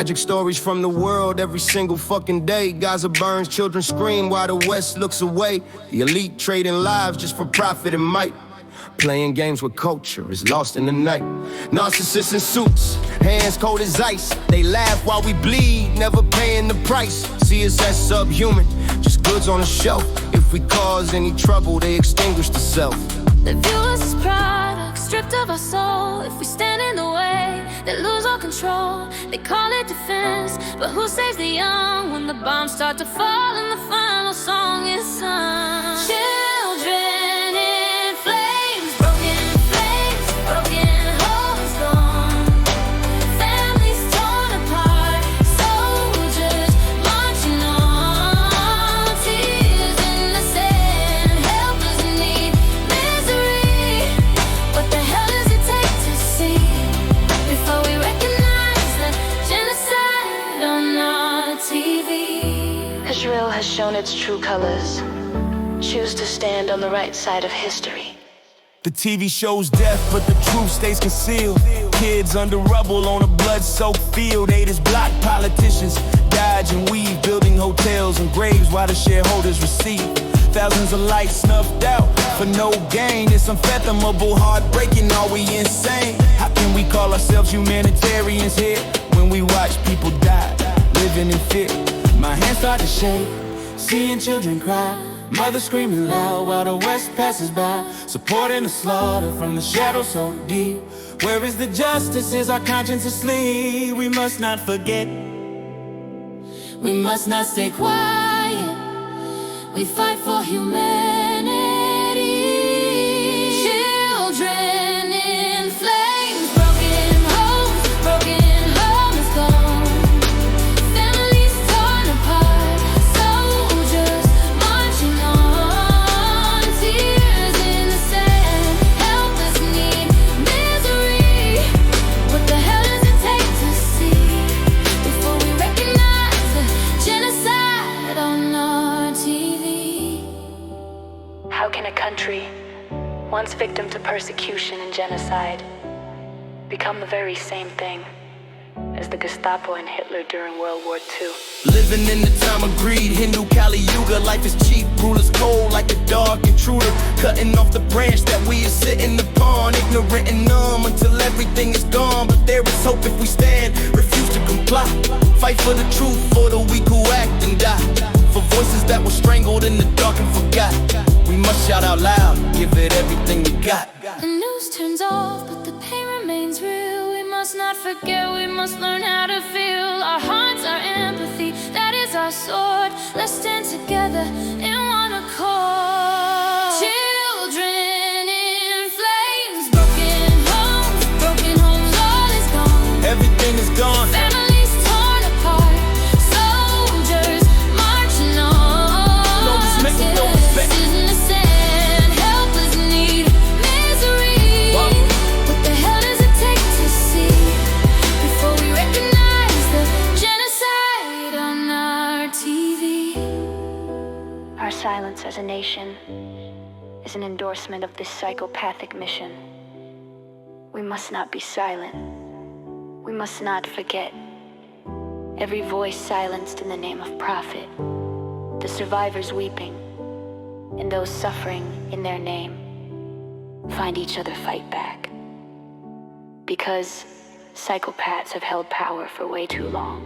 Tragic stories from the world every single fucking day. Gaza burns, children scream while the West looks away. The elite trading lives just for profit and might. Playing games with culture is lost in the night. Narcissists in suits, hands cold as ice. They laugh while we bleed, never paying the price. See us as subhuman, just goods on a shelf. If we cause any trouble, they extinguish the self. They view us as products, stripped of our soul. If we stand in the way, they lose all control. They call it defense, but who saves the young when the bombs start to fall and the final song is sung? Children in flames, broken homes gone, families torn apart, soldiers marching on, tears in the sand, helpless need, misery. What the hell does it take to see before we recognize the genocide on our TV? Israel has shown its true colors. Choose to stand on the right side of history. The TV shows death, but the truth stays concealed. Kids under rubble on a blood-soaked field. Haters block politicians, dodge and weave, building hotels and graves while the shareholders receive thousands of lives snuffed out for no gain. It's unfathomable, heartbreaking, are we insane? How can we call ourselves humanitarians here when we watch people die, living in fear? My hands start to shake, seeing children cry, mothers screaming loud while the West passes by, supporting the slaughter from the shadows so deep. Where is the justice? Is our conscience asleep? We must not forget. We must not stay quiet. We fight for humanity. Children in flames, broken homes gone, families torn apart, soldiers marching on, tears in the sand, helpless need, misery. What the hell does it take to see before we recognize the genocide on our TV? How can a country, once victim to persecution and genocide, become the very same thing as the Gestapo and Hitler during World War II? Living in the time of greed, Hindu Kali Yuga. Life is cheap, rulers cold like a dark intruder, cutting off the branch that we are sitting upon. Ignorant and numb until everything is gone. But there is hope if we stand, refuse to comply. Fight for the truth, for the weak who act and die, for voices that were strangled in the dark and forgot. We must shout out loud, give it everything we got. The news turns off, but the pain remains real. We must not forget, we must learn how to feel. Our hearts, our empathy, that is our sword. Let's stand together in one accord. Children in flames, broken homes, all is gone. Everything is gone. Families torn apart, soldiers marching on. No dismissal, no respect. Tears in the sand, helpless need, misery. Wow. What the hell does it take to see before we recognize the genocide on our TV? Our silence as a nation is an endorsement of this psychopathic mission. We must not be silent. We must not forget. Every voice silenced in the name of profit. The survivors weeping, and those suffering in their name. Find each other, fight back. Because psychopaths have held power for way too long.